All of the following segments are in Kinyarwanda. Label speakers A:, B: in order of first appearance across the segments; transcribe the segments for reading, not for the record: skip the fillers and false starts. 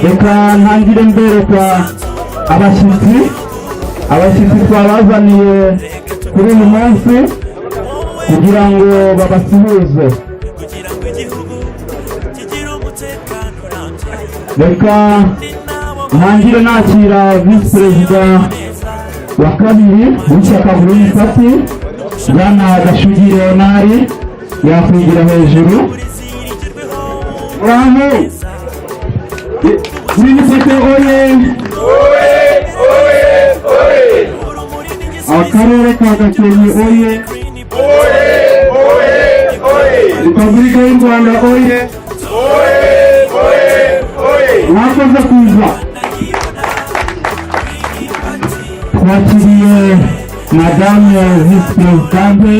A: reka ntangire mbereka abashyitsi twabazaniye kuri uyu munsi kugira ngo babasuhuze. reka ntangire nakira visi perezida wa kabiri w'ishyaka Green Party Bwana Gashugi Leonard, yakwigira hejuru. Bravo! Green Party oye! Akarere ka Gakenke oye! Repubulika y'u Rwanda oye! Mwakoze kuza. Twakiriye Madame Vice Presidente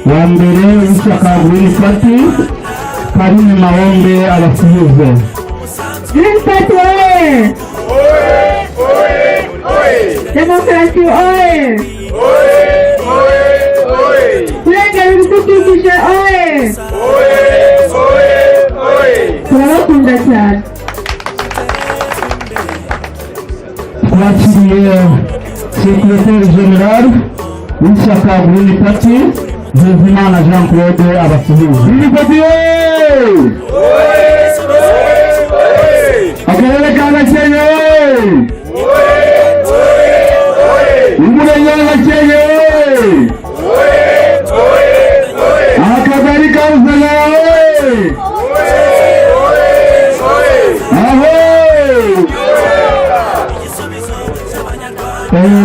A: wa mbere w'ishyaka Green Party Karine Mahombe abasuhuze.
B: Green Party oye! Demokarasi oye! Kurengera ibidukikije oye! Turabakunda cyane.
A: Twakiriye Secrétaire Général w'ishyaka Green Party Ntezimana Jean Claude abasuhuze. Green Party akarere ka Gakenke umurenge wa Gakenke akagari ka Busaga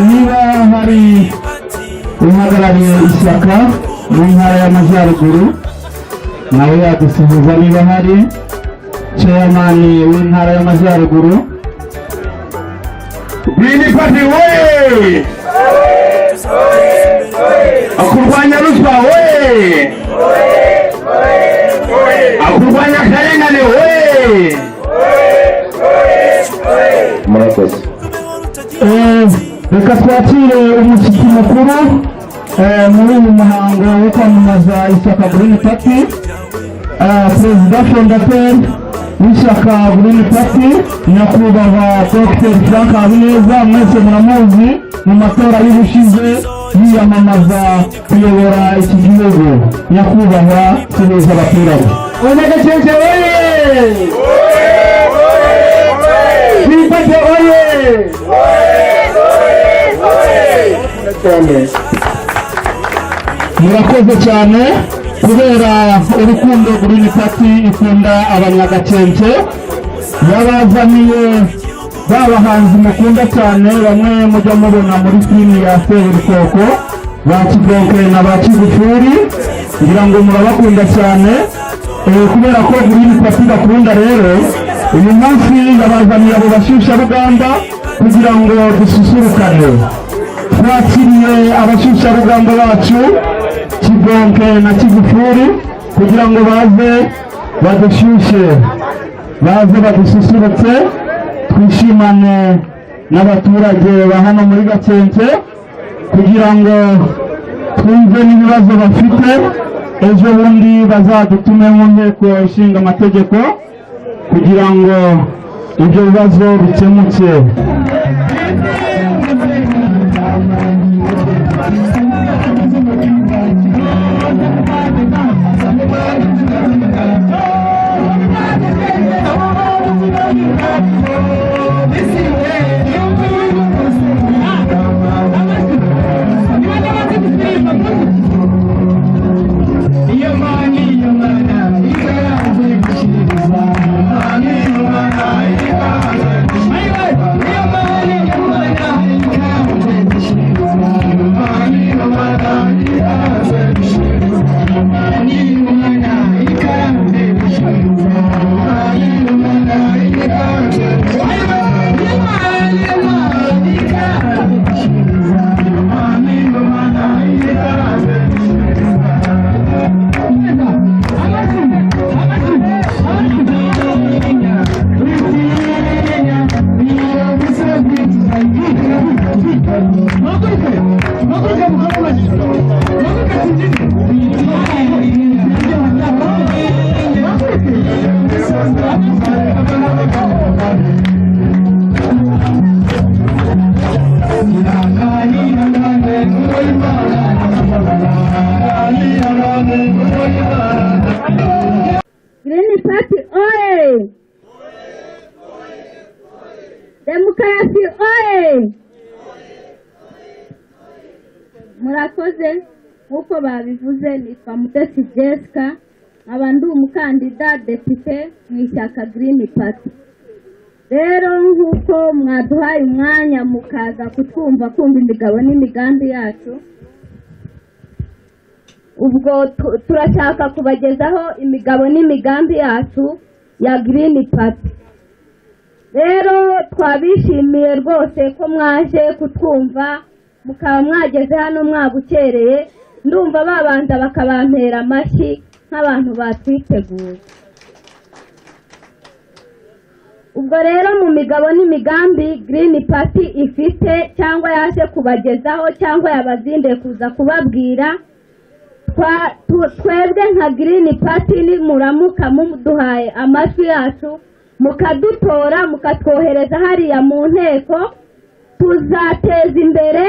A: niba hari uhagarariye ishyaka mu ntara y'Amajyaruguru nawe yadusuhuza. niba hari chairman w'intara y'Amajyaruguru. Green Party oye! Akurwanya ruswa oye! Akurwanya akarengane oye! Murakoze. Reka twakire umushyitsi mukuru muri uyu muhango wo kwamamaza ishyaka Green Party, Perezida Fondateur w'ishyaka Green Party nyakubahwa Dr. Frank Habineza. Mwese muramuzi mu matora y'ubushize yiyamamaza kuyobora iki gihugu. nyakubahwa suhuza abaturage. Gakenke oye! Green Party oye! Murakoze cyane kubera urukundo Green Party ikunda abanyagakenke. yabazaniye babahanzi mukunda cyane, bamwe mujya mubona muri filimi ya Seburikoko, ba Kibonke na ba Kigufuri, ngira ngo murabakunda cyane. Kubera ko Green Party bakunda rero uyu munsi yabazaniye abo bashyushya rugamba kugira ngo dususurukane. Twakiriye abashyushya rugamba bacu Kibonke na Kigufuri kugira ngo baze badushyushye, baze badususurutse, twishimane n'abaturage ba hano muri Gakenke kugira ngo twumve n'ibibazo bafite. Ejo bundi bazadutume mu nteko ishinga amategeko kugira ngo ibyo bibazo bikemuke.
B: Hey! murakoze nk'uko babivuze nitwa Mutesi Jessica nkaba ndi umukandida depite mu ishyaka Green Party. Rero nk'uko mwaduhaye umwanya mukaza kumva imigabo n'imigambi yacu, ubwo turashaka kubagezaho imigabo n'imigambi yacu ya Green Party. Rero twabishimiye rwose ko mwaje kutwumva mukaba mwageze hano mwabukereye, ndumva babanza bakabampera amashyi nk'abantu batwiteguye. Ubwo rero mu migabo n'imigambi Green Party ifite cyangwa yaje kubagezaho cyangwa yabazinduye kuza kubabwira, twebwe nka Green Party ni muramuka muduhaye amajwi yacu mukadutora mukatwohereza hariya mu nteko, tuzateza imbere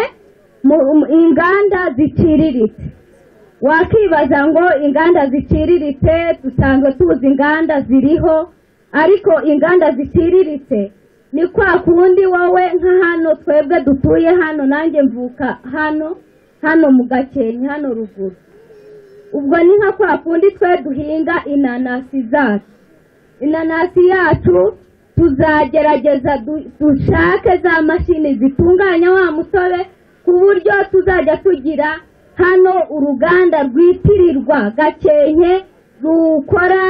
B: inganda ziciriritse. Wakibaza ngo inganda ziciriritse dusanzwe tuzi inganda ziriho, ariko inganda ziciriritse ni kwa kundi wowe nka hano twebwe dutuye hano, nanjye mvuka hano mu Gakenke hano ruguru. Ubwo ni nka kwa kundi twe duhinga inanasi zacu. Inanasi yacu tuzagerageza dushake za mashini zitunganya wa mutobe ku buryo tuzajya tugira hano uruganda rwitirirwa Gakenke rukora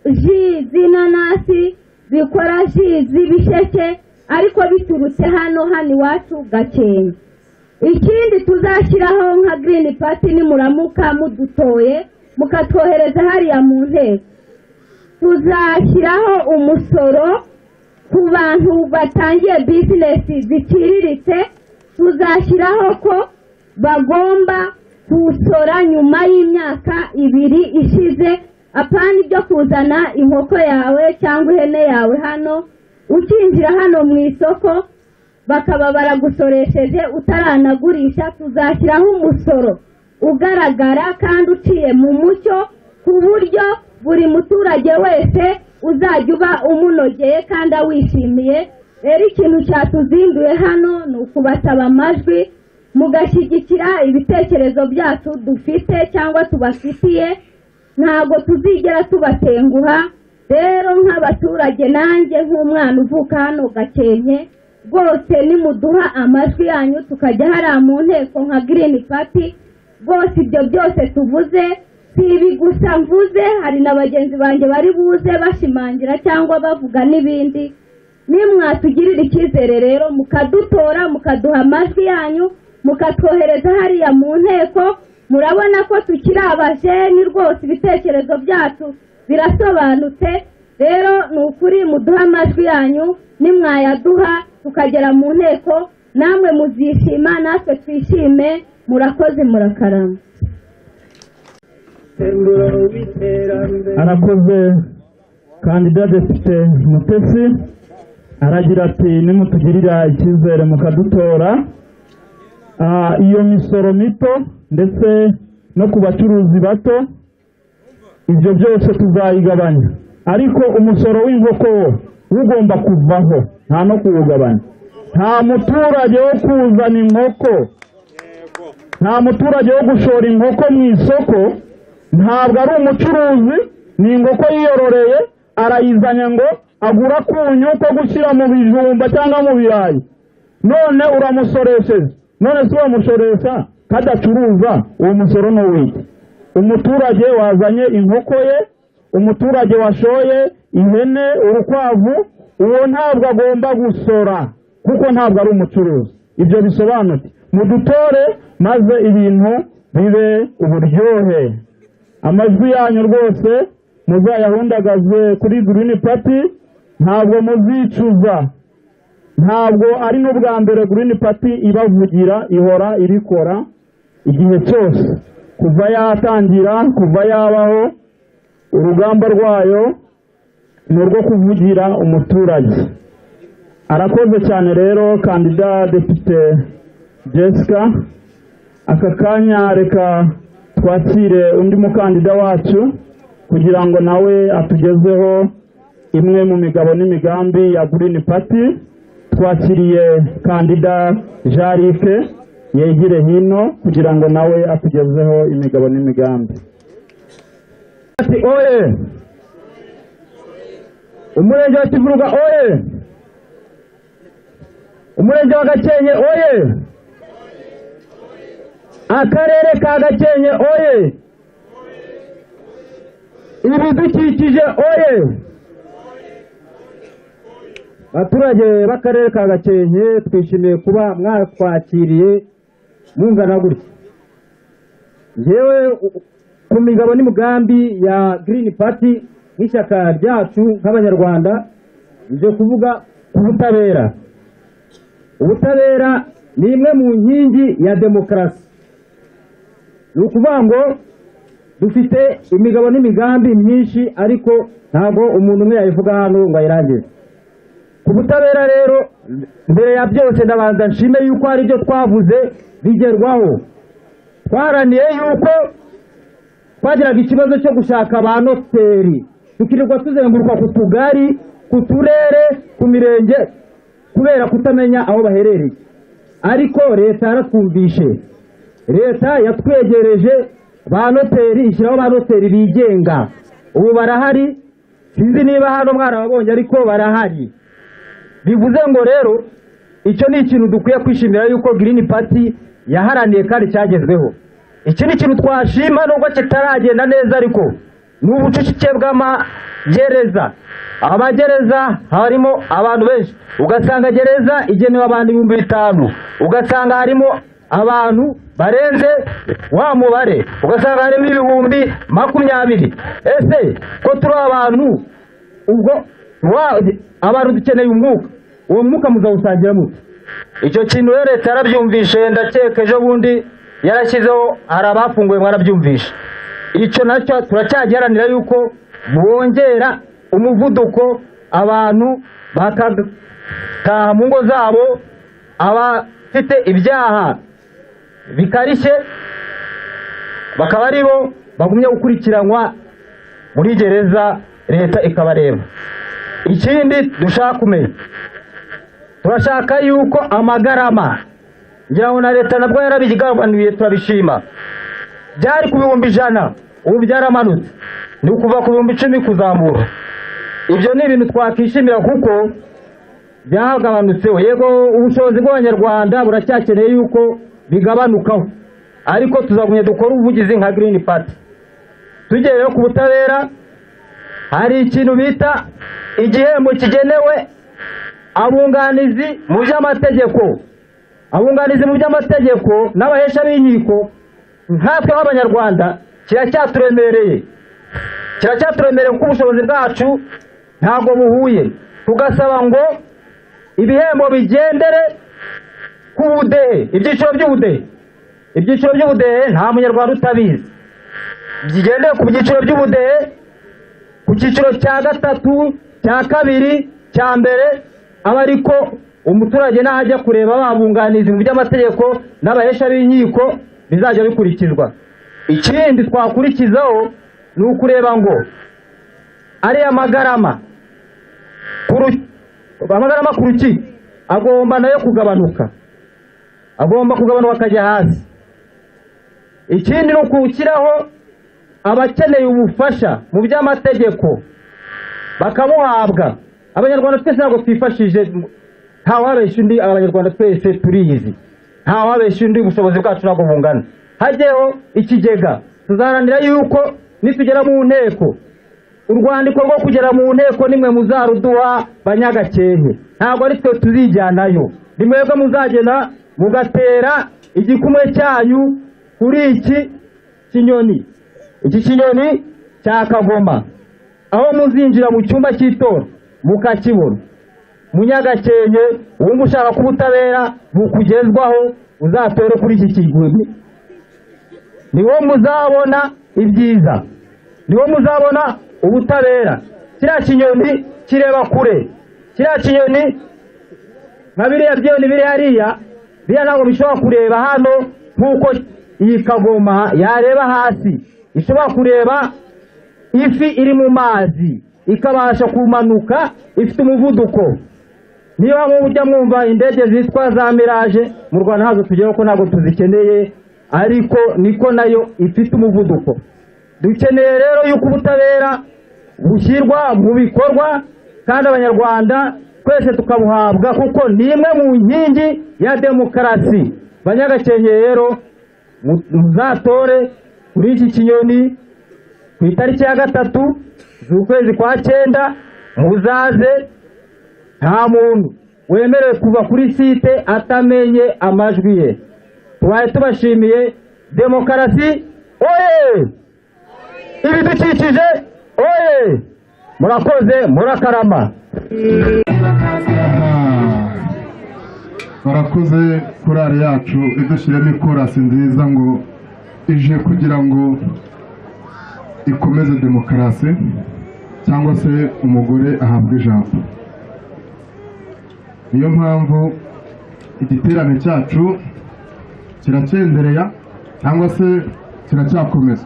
B: ji z'inanasi, zikora ji z'ibisheke, ariko biturutse hano iwacu Gakenke. Ikindi tuzashyiraho nka Green Party ni muramuka mudutoye mukatwohereza hariya mu nteko, tuzashyiraho umusoro ku bantu batangiye bizinesi ziciriritse. Tuzashyiraho ko bagomba gusora nyuma y'imyaka 2 ishize, apana ibyo kuzana inkoko yawe cyangwa ihene yawe hano ukinjira hano mu isoko bakaba baragusoresheje utaranagurisha. Tuzashyiraho umusoro ugaragara kandi uciye mu mucyo ku buryo buri muturage wese uzajya uba umunogeye kandi awishimiye. Rero ikintu cyatuzinduye hano ni ukubasaba amajwi mugashyigikira ibitekerezo byacu dufite cyangwa tubafitiye, ntabwo tuzigera tubatenguha. Rero nk'abaturage nanjye nk'umwana uvuka hano Gakenke, rwose nimuduha amajwi yanyu tukajya hariya mu nteko nka Green Party, rwose ibyo byose tuvuze si ibi gusa mvuze, hari na bagenzi banjye bari buze bashimangira cyangwa bavuga n'ibindi. Nimwatugirira icyizere rero mukadutora mukaduha amajwi yanyu mukatwohereza hariya mu nteko, murabona ko tukiri abajeni rwose ibitekerezo byacu birasobanutse. Rero ni ukuri muduha amajwi yanyu, nimwayaduha tukagera mu nteko namwe muzishima natwe twishime. Murakoze murakarama.
A: Arakoze kandida depite Mutesi, aragira ati nimutugirira icyizere mukadutora, iyo misoro mito ndetse no ku bacuruzi bato ibyo byose tuzayigabanya, ariko umusoro w'inkoko wo ugomba kuvaho, nta no kuwugabanya. Nta muturage wo kuzana inkoko, nta muturage wo gushora inkoko mu isoko, ntabwo ari umucuruzi, ni inkoko yiyororeye arayizanya ngo agura kunyu ko gushyira mu bijumba cyangwa mu birayi, none uramusoresheje. None si uramusoresha kadacuruza, uwo musoro no wiki. Umuturage wazanye inkoko ye, umuturage washoye ihene, urukwavu, uwo ntabwo agomba gusora kuko ntabwo ari umucuruzi. Ibyo bisobanutse mudutore maze ibintu bibe uburyohe. Amajwi yanyu rwose muzayahundagaze kuri Green Party, ntabwo muzicuza. Ntabwo ari n'ubwa mbere Green Party ibavugira, ihora irikora igihe cyose kuva yatangira, kuva yabaho. Urugamba rwayo ni urwo kuvugira umuturage. Arakoze cyane rero kandida depite Jessica. Aka kanya reka twakire undi mukandida wacu kugira ngo nawe atugezeho imwe mu migabo n'imigambi ya Green Party. Twakiriye kandida Jarike yegire hino kugira ngo nawe atugezeho imigabo n'imigambi. Ati oye! Umurenge wa Kivuruga oye! Umurenge wa Gakenke oye! Akarere ka Gakenke oye! Ibidukikije oye! Abaturage b'akarere ka Gakenke twishimiye kuba mwatwakiriye mungana gutya. Njyewe ku migabo n'imigambi ya Green Party n'ishyaka ryacu nk'abanyarwanda nje kuvuga ku butabera. Ubutabera ni imwe mu nkingi ya demokarasi. Ni ukuvuga ngo dufite imigabo n'imigambi myinshi ariko ntabwo umuntu umwe yayivuga hano ngo ayirangize. Ku butabera rero mbere ya byose ndabanza nshime yuko hari ibyo twavuze bigerwaho. Twaraniye yuko twagiraga ikibazo cyo gushaka ba noteri tukirirwa tuzenguruka ku tugari, ku turere, ku mirenge kubera kutamenya aho baherereye, ariko leta yaratwumvishe. Leta yatwegereje ba noteri, ishyiraho ba noteri bigenga. Ubu barahari, sinzi niba hano mwarababonye ariko barahari. Bivuze ngo rero icyo ni ikintu dukwiye kwishimira yuko Green Party yaharaniye kandi cyagezweho. Iki ni ikintu twashima nubwo kitaragenda neza, ariko ni ubucucike bw'amagereza. Amagereza harimo abantu benshi, ugasanga gereza igenewe abantu 5,000, ugasanga harimo abantu barenze wa mubare, ugasanga harimo 20,000. Ese ko turi abantu ubwo abantu dukeneye umwuka, uwo mwuka muzawusangira muti? Icyo kintu leta yarabyumvishe, ndakeka ejo bundi yarashyizeho hari abafunguwe mwarabyumvishe. Icyo nacyo turacyagiharanira yuko bongera umuvuduko, abantu bakataha mu ngo zabo, abafite ibyaha bikarishye bakaba aribo bagumye gukurikiranwa muri gereza, leta ikabareba. Ikindi dushaka kumenya, turashaka yuko amagarama, ngira ngo na leta nabwo yarabigabanuye, turabishima. Byari ku 100,000 ubu byaramanutse, ni ukuva ku 10,000 kuzamura. Ibyo ni ibintu twakishimira kuko byagabanutseho. Yego ubushobozi bw'abanyarwanda buracyakeneye yuko bigabanukaho, ariko tuzagumye dukora ubuvugizi nka Green Party. Tugereyo ku butabera, hari ikintu bita igihembo kigenewe abunganizi mu by'amategeko. Abunganizi mu by'amategeko n'abahesha b'inkiko nkatwe nk'abanyarwanda kiracyaturemereye kuko ubushobozi bwacu ntabwo buhuye. Tugasaba ngo ibihembo bigendere ku budehe, ibyiciro by'ubudehe nta munyarwanda utabizi. Bigendere ku byiciro by'ubudehe, ku cyiciro cya 3, cya 2, cya mbere, aba ariko umuturage najya kureba babunganizi mu by'amategeko n'abahesha b'inkiko bizajya bikurikizwa. Ikindi twakurikizaho ni ukureba ngo ari amagarama ku rukiko agomba nayo kugabanuka, akajya hasi. Ikindi ni ukukiraho abakeneye ubufasha mu by'amategeko bakabuhabwa. Abanyarwanda twese ntabwo twifashije, nta wabesha undi, abanyarwanda twese turiyizi, nta wabesha undi, ubushobozi bwacu ntabwo bungana. Hajyeho ikigega, tuzaharanira yuko nitugera mu nteko, urwandiko rwo kugera mu nteko nimwe muzaruduha Banyagakenke, ntabwo ari twe tuzijyanayo. Ni mwebwe muzagenda mugatera igikumwe cyanyu kuri iki kinyoni, iki kinyoni cya Kagoma, aho muzinjira mu cyumba cy'itora mukakibona. Munyagakenke wumva ushaka ko ubutabera bukugezwaho, uzatore kuri iki kiguni, niwo muzabona ibyiza, niwo muzabona ubutabera. Kiriya kinyoni kireba kure, kiriya kinyoni nka biriya byoni biri hariya, biriya ntabwo bishobora kureba hano nk'uko iyi Kagoma yareba hasi. Ishobora kureba ifi iri mu mazi ikabasha kumanuka ifite umuvuduko.
C: niba mujya mwumva indege zitwa za Mirage mu Rwanda hazo tugeraho ko ntabwo tuzikeneye, ariko niko nayo ifite umuvuduko. Dukeneye rero yuko ubutabera bushyirwa mu bikorwa kandi abanyarwanda twese tukabuhabwa, kuko ni imwe mu nkingi ya demokarasi. Banyagakenke rero muzatore kuri iki kinyoni ku itariki ya 3 z'ukwezi kwa 9, muzaze. Nta muntu wemerewe kuva kuri site atamenye amajwi ye. Tubaye tubashimiye. Demokarasi oye! Ibidukikije oye! Murakoze, murakarama.
D: Barakoze korari yacu idushyiremo ikorasi nziza ngo ije kugira ngo ikomeze demokarasi cyangwa se umugore ahabwe ijambo. Niyo mpamvu igiterane cyacu kiracyendereya cyangwa se kiracyakomeza.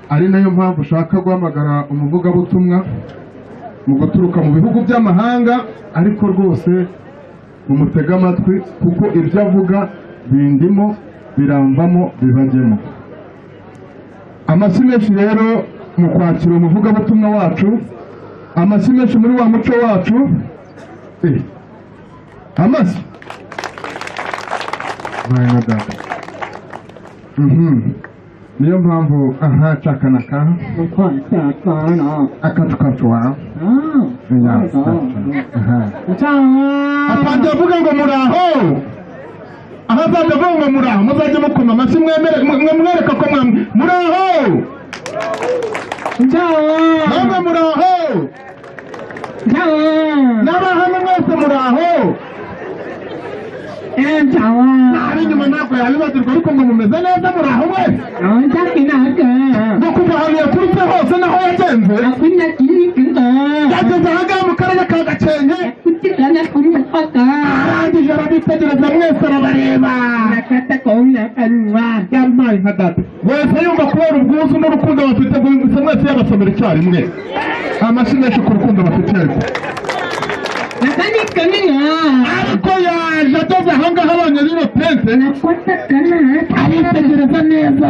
D: Ari nayo mpamvu ushaka guhamagara umuvugabutumwa mu guturuka mu bihugu by'amahanga, ariko rwose mumutega amatwi kuko ibyo avuga bindimo biramvamo bibajyemo. Amashyi menshi rero mu kwakira umuvugabutumwa wacu, amashyi menshi muri wa muco wacu. Amashyi bayana data. Niyo mpamvu cakanaka akatukatwa apanze avuga ngo muraho, ahazaza avuga ngo muraho, muzajya mukoma amashyi mwereka ko muraho, namwe muraho, n'abahamwe mwese muraho. Ari nyuma ntabwo yabibagirwa, ariko ngo mumeze neza muraho mwese. No kuva ahantu yaturutse hose naho yagenze, yageze ahangaha mu karere ka Gakenke, arangije arabitegereza mwese arabareba, yampaye nka data wese yumva kubera ubwuzu n'urukundo bafite gusa mwese yabasomera icyarimwe. Amashyi menshi ku rukundo bafite ariko ariko yaje ageze aho ngaho abonye rino tente aritegereza neza,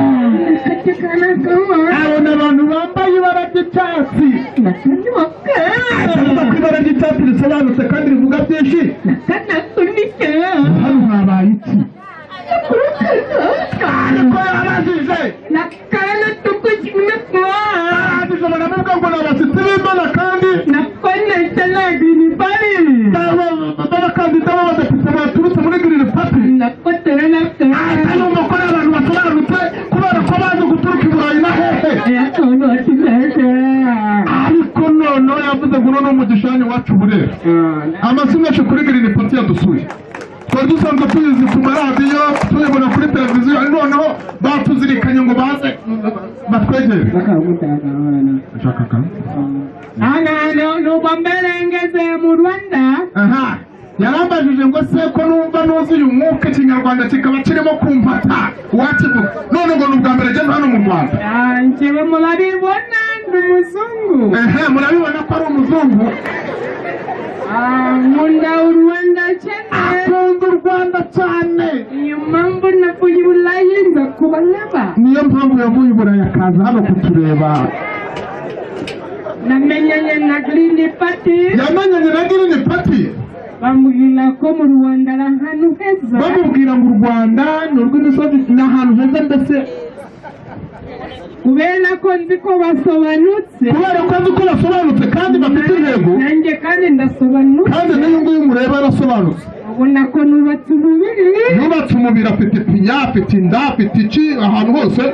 D: abona abantu bambaye ibara ry'icyatsi. Avuga ko ibara ry'icyatsi risobanutse kandi rivuga byinshi. Hano habaye iki? Ariko yarajije baravuga ngo ni abashyitsi b'Imana kandi n'abakandida b'abadepite baturutse muri Green Party. Yumva ko ari abantu basobanutse kubera ko baje guturuka i Burayi na hehe. Ariko noneho yavuze ngo none umugisha wacu Burera. Amashyi menshi kuri Green Party yadusuye. Twari dusanzwe tuyizi ku maradiyo, tuyibona kuri televiziyo, noneho batuzirikanye ngo baze batwegere. Nuba mbere ngeze mu Rwanda, yarambajije ngo se ko numva nuzi uyu mwuka ikinyarwanda kikaba kirimo kumpata wakivuga, none ngo nubwa mbere ngeze hano mu Rwanda. Njyewe murabibona ndi umuzungu. Murabibona ko ari umuzungu. Nkunda u Rwanda cyane. Akunda u Rwanda cyane. Niyo mpamvu navuye i Burayi nza kubareba. Niyo mpamvu yavuye i Burayi akaza hano kutureba. Namenyanye na Green Party. Yamenyanye na Green Party. Bamubwira ko mu Rwanda ari ahantu heza. Bamubwira ngo u Rwanda ni urw'imisozi n'ahantu heza, mbese kubera ko nzi ko basobanutse. Kubera ko nzi ko basobanutse kandi bafite intego. Nanjye kandi ndasobanutse. Kandi n'uyu nguyu mureba arasobanutse. Ubona ko nubatse umubiri. Nubatse umubiri, afite ipinya, afite inda, afite iki ahantu hose.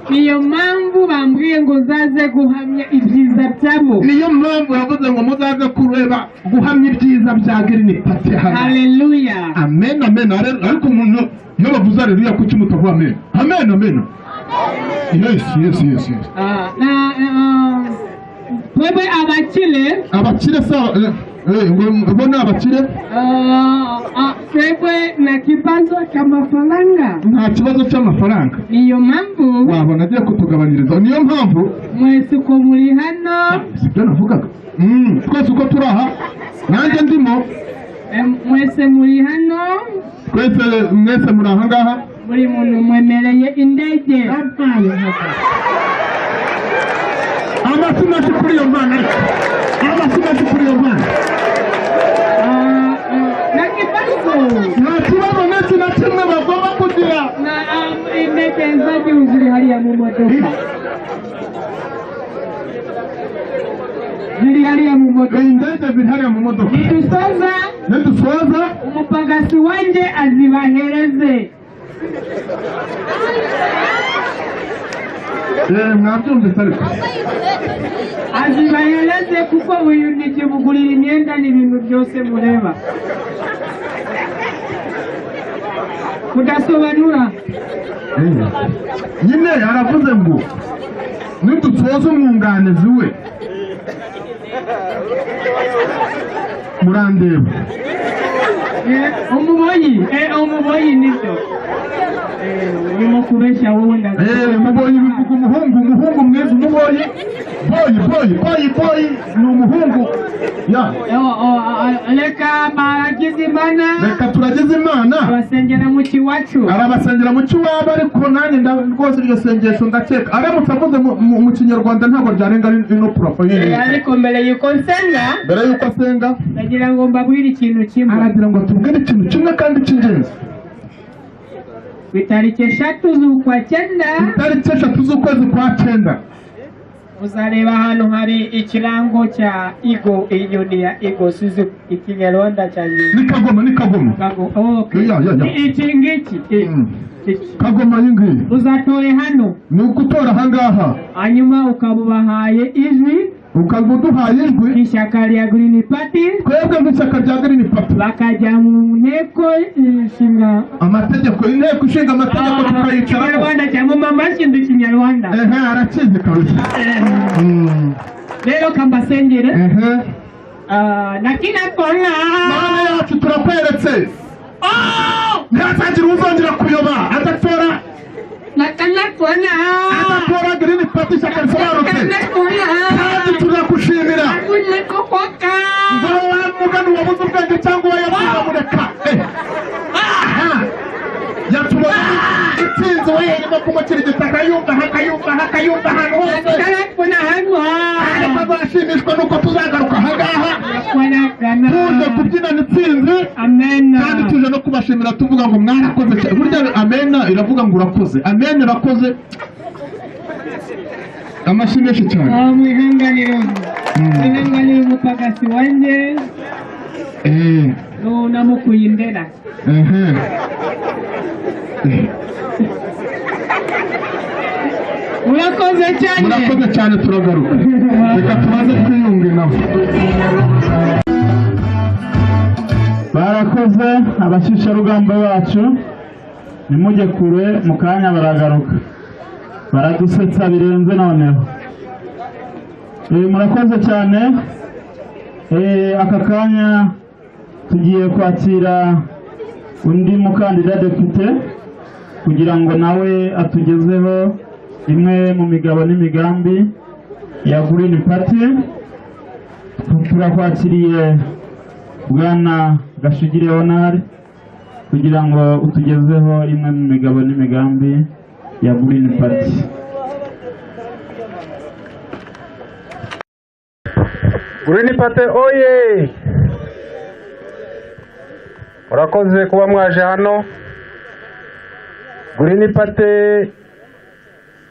D: Niyo mpamvu bambwiye ngo zaze guhamya ibyiza byabo. Niyo mpamvu yavuze ngo muzaze kureba guhamya ibyiza bya Green Party hano. Haleluya. Amen, amen. Ariko umuntu iyo bavuze haleluya kuki mutavuga amen? Amen, amen. Yes. Twebwe abakire. Abakire sawa. Ubona abakire?
E: twebwe na kibazo cy'amafaranga.
D: Nta kibazo cy'amafaranga.
E: Niyo mpamvu
D: wabona agiye kutugabaniriza. Niyo mpamvu
E: mwese uko muri hano.
D: Sibyo navugaga. Twese uko turi aha nanjye ndimo.
E: Mwese muri hano.
D: Twese mwese muri aha ngaha.
E: Buri muntu mwemereye indege.
D: Amasigaje kuri iyo mana. Amasigaje kuri iyo mana. Nta kibazo ndetse na kimwe bagomba kugira.
E: Indege zagiye ziri hariya mu modoka. Ziri hariya mu modoka.
D: Indege ziri hariya mu modoka. Nidusoza
E: umupagasi wanjye azibahereze.
D: Mwabyumvise ariko
E: azibahereze kuko uyu nikimugurira imyenda n'ibintu byose mureba. Kudasobanura
D: nyine aravuze ngo nidusoza umwunganizi we murandeba.
E: Umuboyi nibyo. Urimo kubeshya wowe ndaza.
D: Umuboyi bivuga umuhungu mwiza. Umuboyi boyi ni umuhungu.
E: Reka baragize Imana.
D: Reka turagize Imana.
E: Abasengera mu kiwacu.
D: Arabasengera mu kiwabo ariko nanjye rwose iryo sengesho ndakeka. Aramutse avuze mu kinyarwanda ntabwo ryarenga ino profile.
E: Ariko mbere yuko asenga. Ndagira ngo mbabwire ikintu kimwe.
D: Aragira ngo tubwire ikintu kimwe kandi cy'ingenzi.
E: Itariki 3 z'ukwa cyenda.
D: Itariki 3 z'ukwezi kwa cyenda.
E: Uzareba hano hari ikirango cya Igo, inyoni ya Igo Suzuki, ikinyarwanda cyane.
D: Ni Kagoma.
E: Okay. Iki ngiki.
D: Kagoma yingi.
E: Uzatore hano.
D: Ni ukutora hangaha.
E: Hanyuma ukabubahaye ijwi.
D: Ukabuduhaye ijwi.
E: Ishyaka rya Green Party.
D: Twebwe nk'ishyaka rya Green Party.
E: Bakajya mu nteko ishinga
D: amategeko. Inteko ishinga amategeko tukayicara.
E: Ikinyarwanda cyangwa mama shindu ikinyarwanda.
D: Arakizi kabisa.
E: Rero kambasengere. Nakina kona.
D: Mana yacu turakweretse. Ntazagira uzongera kuyoba. Adatora.
E: Nakana.
D: Adatora Green Party ishyaka risobanutse. Kandi turakushimira. Ngo wamugana uwabuze ubwenge cyangwa wayabuze mureka. Yatuma itsinze weyerimo kumukira igitaka yumva hano hose. Ariko azashimishwa nuko tuzagaruka ahangaha tuje kubyinana itsinzi. Kandi tuje no kubashimira tuvuga ngo mwarakoze. Burya amena iravuga ngo urakoze. Amena irakoze. Amashyi menshi cyane.
E: Mwihanganire umupagasi wanjye. Namukuye indera. Murakoze
D: cyane turagaruka. Reka tumaze kwiyunga nabo.
A: Barakoze abashyushyarugamba bacu. Nimujye kure mu kanya baragaruka. Baradusetsa birenze noneho. Murakoze cyane. Aka kanya tugiye kwakira undi mukandida depite kugira ngo nawe atugezeho imwe mu migabo n'imigambi ya Green Party. Turakwakiriye Bwana Gashugire Leonard kugira ngo utugezeho imwe mu migabo n'imigambi ya Green Party.
C: Green Party oye! Urakoze kuba mwaje hano. Green Party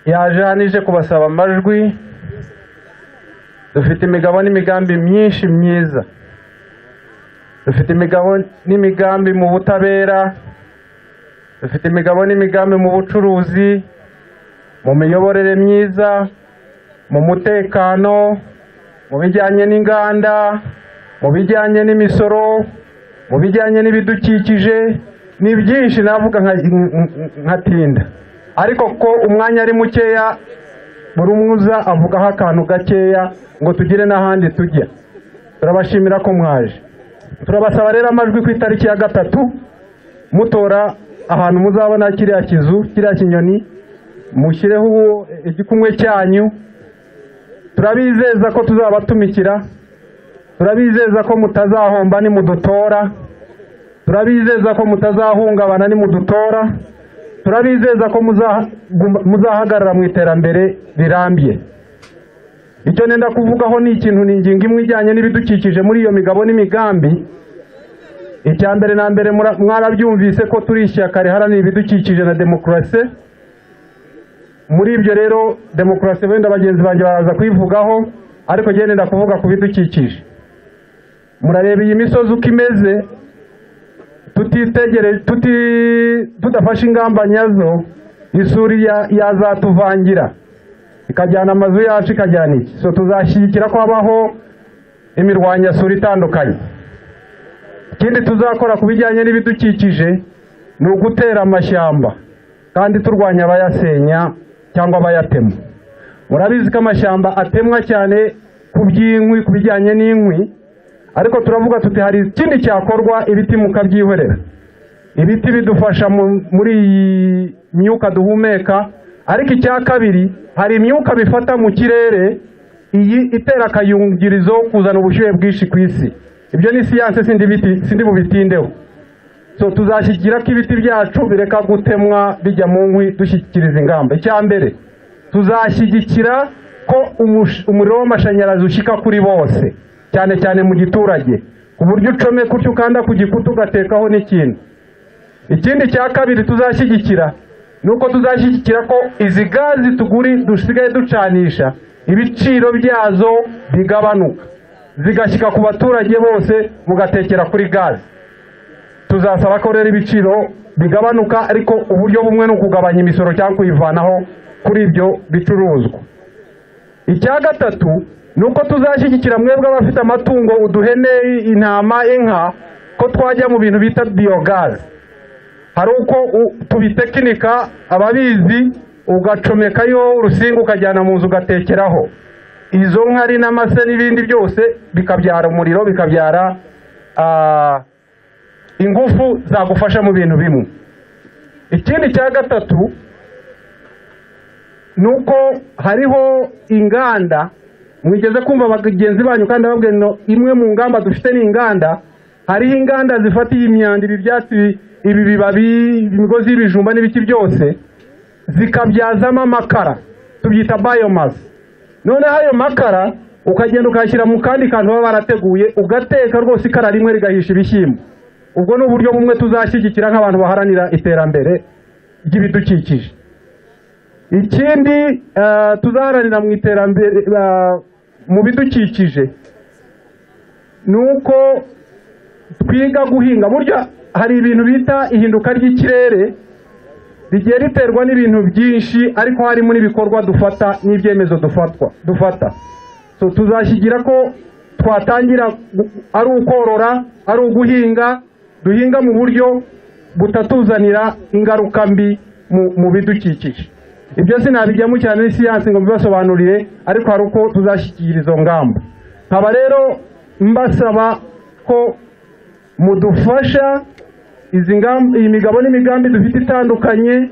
C: yaje hano ije kubasaba amajwi. Dufite imigabo n'imigambi myinshi myiza. Dufite imigabo n'imigambi mu butabera. Dufite imigabo n'imigambi mu bucuruzi, mu miyoborere myiza, mu mutekano, mu bijyanye n'inganda, mu bijyanye n'imisoro, mu bijyanye n'ibidukikije. Ni byinshi navuga nkatinda, ariko ko umwanya ari mukeya buri umwuza avugaho akantu gakeya ngo tugire n'ahandi tujya. Turabashimira ko mwaje. turabasaba rero amajwi ku itariki ya 3 mutora ahantu muzabona kiriya kizu kiriya kinyoni mushyireho igikumwe cyanyu. Turabizeza ko tuzabatumikira, turabizeza ko mutazahomba ni mudutora, turabizeza ko mutazahungabana ni mudutora, turabizeza ko muzahagarara mu iterambere rirambye. Icyo nenda kuvugaho ni ikintu ni ingingo imwe ijyanye n'ibidukikije muri iyo migabo n'imigambi. Icya mbere na mbere mwarabyumvise ko turi ishyaka riharanira ibidukikije na demokarasi. Muri ibyo rero demokarasi wenda bagenzi banjye baraza kuyivugaho, ariko njye nenda kuvuga ku bidukikije. Murareba iyi misozi uko imeze, tudafashe ingamba nyazo isuri yazatuvangira ikajyana amazu yacu ikajyana iki. So tuzashyigikira ko habaho imirwanyasuri itandukanye. Ikindi tuzakora ku bijyanye n'ibidukikije ni ugutera amashyamba kandi turwanya abayasenya cyangwa abayatema. Murabizi ko amashyamba atemwa cyane ku by'inkwi, ku bijyanye n'inkwi, ariko turavuga tuti hari ikindi cyakorwa, ibiti mukabyihorera. Ibiti bidufasha muri iyi myuka duhumeka, ariko icya kabiri hari imyuka bifata mu kirere iyi itera akayungirizo kuzana ubushyuhe bwinshi ku isi. Ibyo ni siyanse sindi bubitindeho. So tuzashyigikira ko ibiti byacu bireka gutemwa bijya mu nkwi dushyikiriza ingamba. Icya mbere tuzashyigikira ko umuriro w'amashanyarazi ushika kuri bose, cyane cyane mu giturage, ku buryo ucomeka utyo ukanda ku gikuta ugatekaho n'ikintu. Ikindi cya kabiri tuzashyigikira nuko tuzashyigikira ko izi gazi dusigaye ducanisha ibiciro byazo bigabanuka, zigashyika ku baturage bose mugatekera kuri gazi. Tuzasaba ko rero ibiciro bigabanuka, ariko uburyo bumwe ni ukugabanya imisoro cyangwa kuyivanaho kuri ibyo bicuruzwa. Icya gatatu nuko tuzashyigikira mwebwe abafite amatungo, uduhene, intama, inka, ko twajya mu bintu bita biogas. Hari uko tubitekinika ababizi, ugacomekayo urusinga ukajyana mu nzu ugatekeraho. Izo nkari n'amase n'ibindi byose bikabyara umuriro, bikabyara ingufu zagufasha mu bintu bimwe. Ikindi cya gatatu nuko hariho inganda, mwigeze kumva bagenzi banyu kandi babwiye no imwe mu ngamba dufite ni inganda. Hariho inganda zifatiye imyanda, ibi byatsi, ibi bibabi, imigozi y'ibijumba n'ibiki byose, zikabyazamo amakara, tubyita biomass. None ayo makara ukagenda ukashyira mu kandi kantu baba barateguye, ugateka rwose ikara rimwe rigahisha ibishyimbo. Ubwo ni uburyo bumwe tuzashyigikira nk'abantu baharanira iterambere ry'ibidukikije. Ikindi tuzaharanira mu iterambere mu bidukikije nuko twiga guhinga. Burya hari ibintu bita ihinduka ry'ikirere rigiye riterwa n'ibintu byinshi, ariko harimo n'ibikorwa dufata n'ibyemezo dufata. So tuzashyigikira ko twatangira ari ukorora, ari uguhinga, duhinga mu buryo butatuzanira ingaruka mbi mu bidukikije. Ibyo sinabijyamo cyane ni siyansi ngo mbibasobanurire, ariko hari uko tuzashyikira izo ngamba. Nkaba rero mbasaba ko mudufasha iyi migabo n'imigambi dufite itandukanye,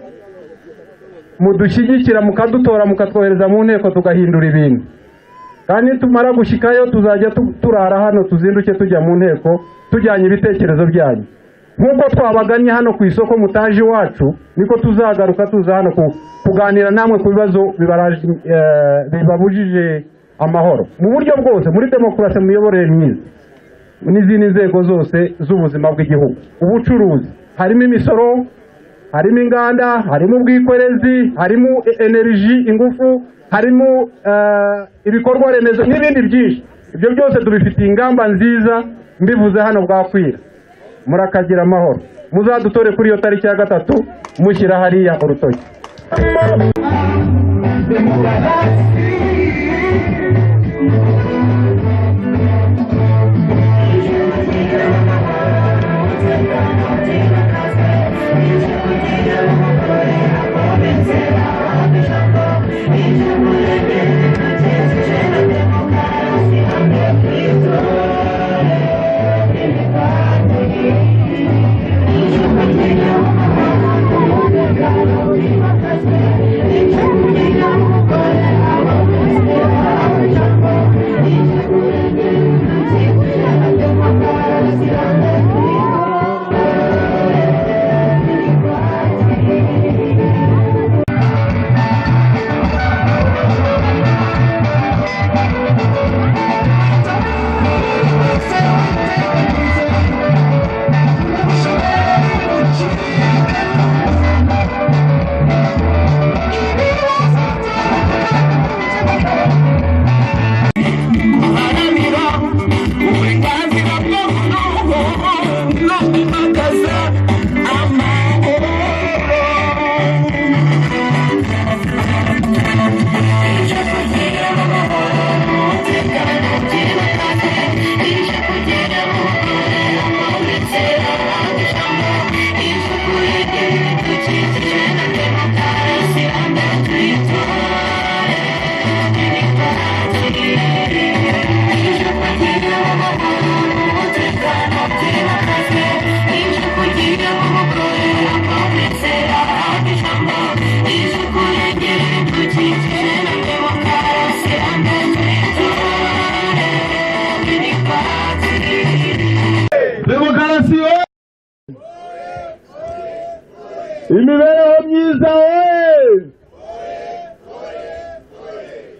C: mudushyigikira, mukadutora, mukatwohereza mu nteko tugahindura ibintu. Kandi tumara gushikayo tuzajya turara hano, tuzinduke tujya mu nteko tujyanye ibitekerezo byanyu. Nk'uko twabaganye hano ku isoko mutaje iwacu, niko tuzagaruka tuza hano kuganira namwe ku bibazo bibabujije amahoro mu buryo bwose, muri demokarasi, mu miyoborere myiza n'izindi nzego zose z'ubuzima bw'igihugu. Ubucuruzi harimo imisoro, harimo inganda, harimo ubwikorezi, harimo energy, ingufu, harimo ibikorwa remezo n'ibindi byinshi. Ibyo byose tubifitiye ingamba nziza, mbivuze hano bwakwira. Murakagira amahoro, muzadutore kuri iyo tariki ya 3 mushyira hariya urutoki.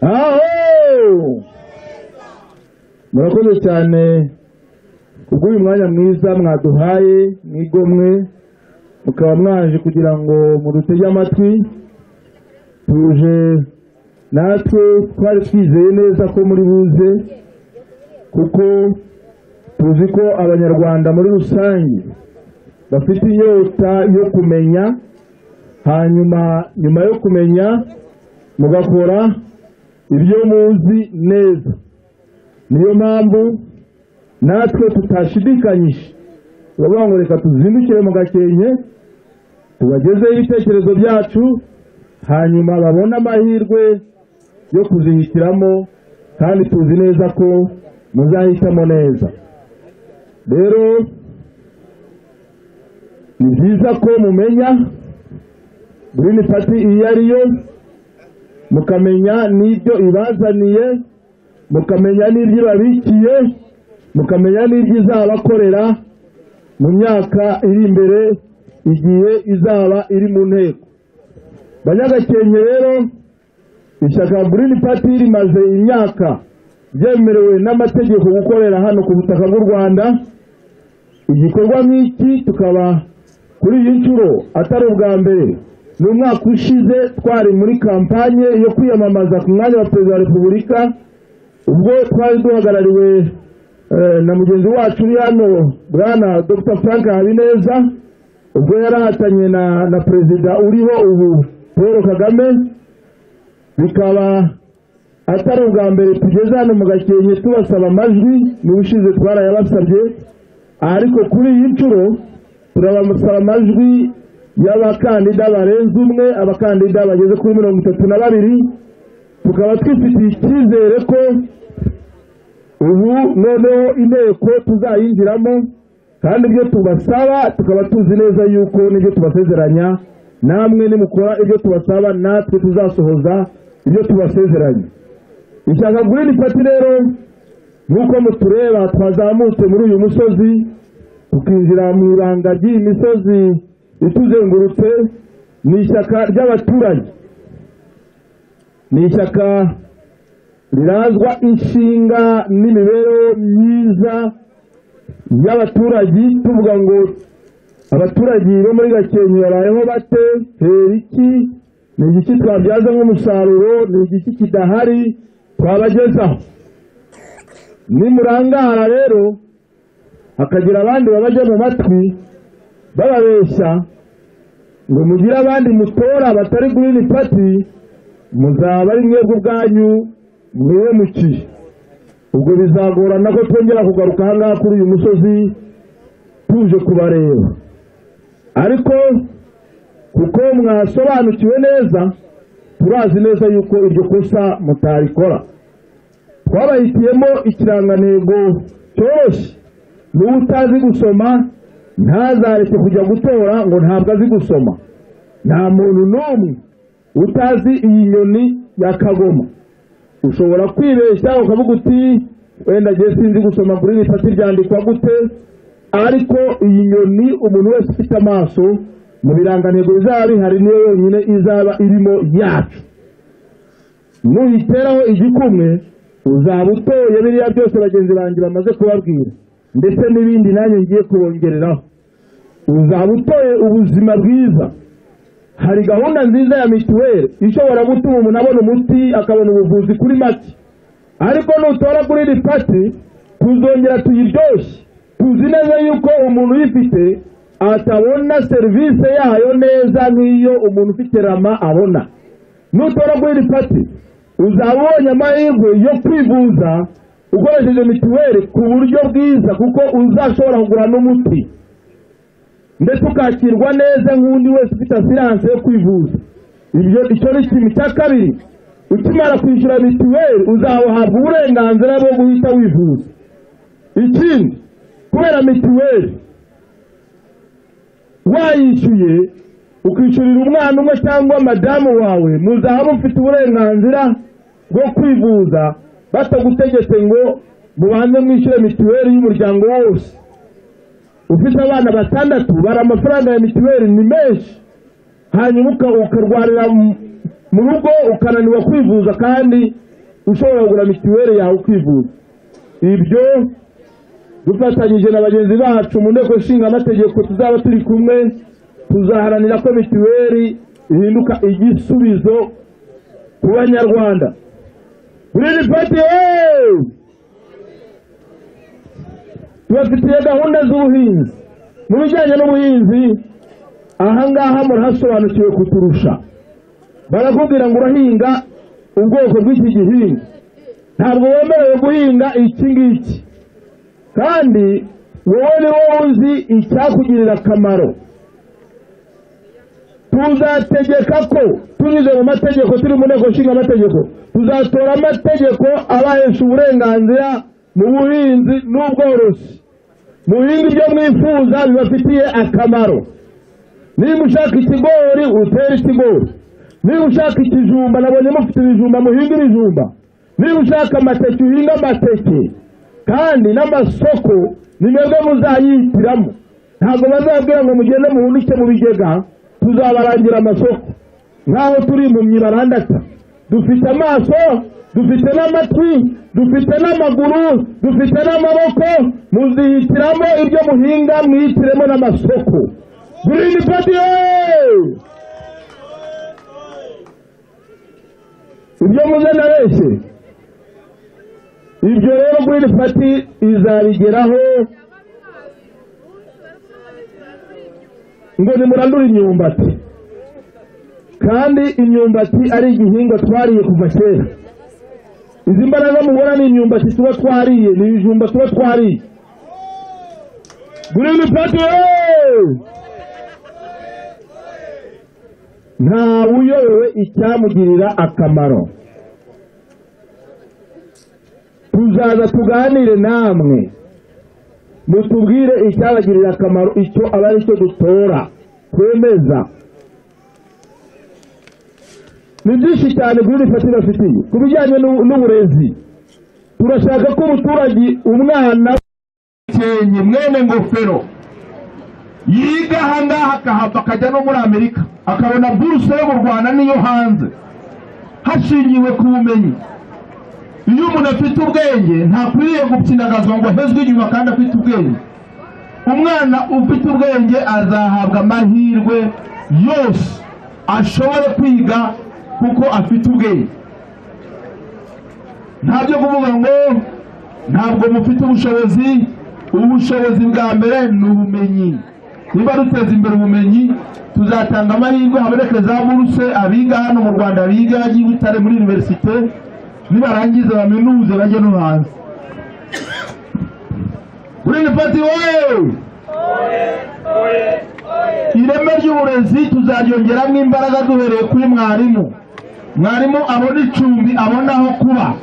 D: aho murakoze cyane kubw'uyu mwanya mwiza mwaduhaye mwigomwe mukaba mwaje kugira ngo mudutege amatwi. Tuje natwe twari twizeye neza ko muri buze, kuko tuzi ko abanyarwanda muri rusange bafite inyota yo kumenya, hanyuma nyuma yo kumenya mugakora ibyo muzi neza. Niyo mpamvu natwe tutashidikanyije turavuga ngo reka tuzindukire mu Gakenke tubagezeho ibitekerezo byacu, hanyuma babona amahirwe yo kuzihitiramo, kandi tuzi neza ko muzahitamo neza. Rero ni byiza ko mumenya Green Party iyo ariyo, mukamenya n'ibyo ibazaniye, mukamenya n'ibyo ibabikiye, mukamenya n'ibyo izabakorera mu myaka iri imbere igihe izaba iri mu nteko. Banyagakenke rero, ishyaka Green Party rimaze imyaka byemerewe n'amategeko gukorera hano ku butaka bw'u Rwanda. Igikorwa nk'iki tukaba kuri iyi nshuro atari ubwa mbere. N'umwaka ushize twari muri kampanye yo kwiyamamaza ku mwanya wa Perezida wa Repubulika, ubwo twari duhagarariwe na mugenzi wacu uri hano Bwana Dr. Frank Habineza, ubwo yarahatanye na Perezida uriho ubu Paul Kagame. Bikaba atari ubwa mbere tugeze hano mu Gakenke tubasaba amajwi, n'ubushize twarayabasabye, ariko kuri iyi nshuro turabasaba amajwi y'abakandida barenze umwe, abakandida bageze kuri 32. Tukaba twifitiye icyizere ko ubu noneho inteko tuzayinjiramo, kandi ibyo tubasaba tukaba tuzi neza yuko n'ibyo tubasezeranya namwe nimukora ibyo tubasaba natwe tuzasohoza ibyo tubasezeranya. Ishyaka Green Party rero nk'uko mutureba twazamutse muri uyu musozi tukinjira mu ibanga ry'iyi misozi ituzengurutse. Ni ishyaka ry'abaturage, ni ishyaka rirazwa inshinga n'imibereho myiza y'abaturage. Tuvuga ngo abaturage bo muri Gakenke babayeho bate, hera iki, ni igiki twabyaza nk'umusaruro, ni igiki kidahari twabagezaho. Nimurangara rero hakagira abandi babajya mu matwi bababeshya ngo mugire abandi mutora batari Green Party, muzaba ari mwebwe ubwanyu mwihemukiye. Ubwo bizagorana ko twongera kugaruka ahangaha kuri uyu musozi tuje kubareba, ariko kuko mwasobanukiwe neza turazi neza yuko iryo kosa mutarikora. Twabahitiyemo ikirangantego cyoroshye, n'uwo utazi gusoma ntazareke kujya gutora ngo ntabwo azi gusoma. Nta muntu n'umwe utazi iyi nyoni ya Kagoma. Ushobora kwibeshya ukavuga uti wenda ngiye sinzi gusoma Green Party ryandikwa gute, ariko iyi nyoni umuntu wese ufite amaso mu birangantego bizaba bihari niyo yonyine izaba irimo yacu. Nuhiteraho igikumwe uzaba utoye biriya byose bagenzi banjye bamaze kubabwira, ndetse n'ibindi nanjye ngiye kubongereraho. Uzaba utoye ubuzima bwiza. Hari gahunda nziza ya mituweli ishobora gutuma umuntu abona umuti akabona ubuvuzi kuri make, ariko nutora Green Party tuzongera tuyiryoshye. Tuzi neza yuko umuntu uyifite atabona serivisi yayo neza nk'iyo umuntu ufite rama abona. Nutora Green Party uzaba ubonye amahirwe yo kwivuza ukoresheje mituweli ku buryo bwiza, kuko uzashobora kugura n'umuti ndetse ukakirwa neza nk'undi wese ufite asiranse yo kwivuza. Icyo ni ikintu cya kabiri. Ukimara kwishyura mituweli uzahabwa uburenganzira bwo guhita wivuza. Ikindi, kubera mituweli wayishyuye ukishyurira umwana umwe cyangwa madamu wawe, muzaba mufite uburenganzira bwo kwivuza batagutegetse ngo mubanze mwishyure mituweli y'umuryango wose. Ufite abana 6 bara amafaranga ya mituweli ni menshi, hanyuma ukarwarira mu rugo ukananiwa kwivuza kandi ushobora kugura mituweli yawe ukivuza. Ibyo dufatanyije na bagenzi bacu mu nteko nshinga amategeko tuzaba turi kumwe, tuzaharanira ko mituweli ihinduka igisubizo ku banyarwanda. Green Party tubafitiye gahunda z'ubuhinzi. Mu bijyanye n'ubuhinzi ahangaha murahasobanukiwe kuturusha. Barakubwira ngo urahinga ubwoko bw'iki gihingwa, ntabwo wemerewe guhinga iki ngiki, kandi wowe ni wowe uzi icyakugirira akamaro. Tuzategeka ko tunyuze mu mategeko, turi mu nteko nshinga amategeko, tuzatora amategeko abahesha uburenganzira mu buhinzi n'ubworozi. Muhinga ibyo mwifuza bibafitiye akamaro. Niba ushaka ikigori utere ikigori, niba ushaka ikijumba, nabonye mufite ibijumba, muhinga ibijumba. Niba ushaka amateke uhinga amateke, kandi n'amasoko ni mwebwe muzayihitiramo. Ntabwo bazabwira ngo mugende muhunike mu bigega, tuzabarangira amasoko nk'aho turi impumyi barandata. Dufite amaso, dufite n'amatwi, dufite n'amaguru, dufite n'amaboko, muzihitiramo ibyo muhinga, mwihitiremo n'amasoko. Green Party ibyo muzana wese, ibyo rero Green Party izabigeraho. Ngo nimurandure imyumbati, kandi imyumbati ari igihingwa twariye kuva kera. Izi mbaraga mubona ni imyumbati tuba twariye, ni ibijumba tuba twariye. Green Party nta uyobewe icyamugirira akamaro. Tuzaza tuganire namwe, mutubwire icyabagirira akamaro, icyo aba ari cyo dutora twemeza. Ni byinshi cyane Green Party bafitiye ku bijyanye n'uburezi. Turashaka ko umuturage, umwana Kenye mwene Ngofero, yiga ahangaha akahava akajya no muri Amerika, akabona buruse yo mu Rwanda n'iyo hanze, hashingiwe ku bumenyi. Iyo umuntu afite ubwenge ntakwiriye gupyinagazwa ngo hezwe inyuma kandi afite ubwenge. Umwana ufite ubwenge azahabwa amahirwe yose ashobore kwiga kuko afite ubwenge. Ntabyo kuvuga ngo ntabwo mufite ubushobozi. Ubushobozi bwa mbere ni ubumenyi. Niba duteza imbere ubumenyi, tuzatanga amahirwe haboneke za buruse abiga hano mu Rwanda, biga bagiye Butare muri universite, nibarangiza baminuze bajye no hanze. Green Party ireme ry'uburezi tuzaryongeramo imbaraga duhereye kuri mwarimu. Mwarimu abona icumbi, abona aho kuba,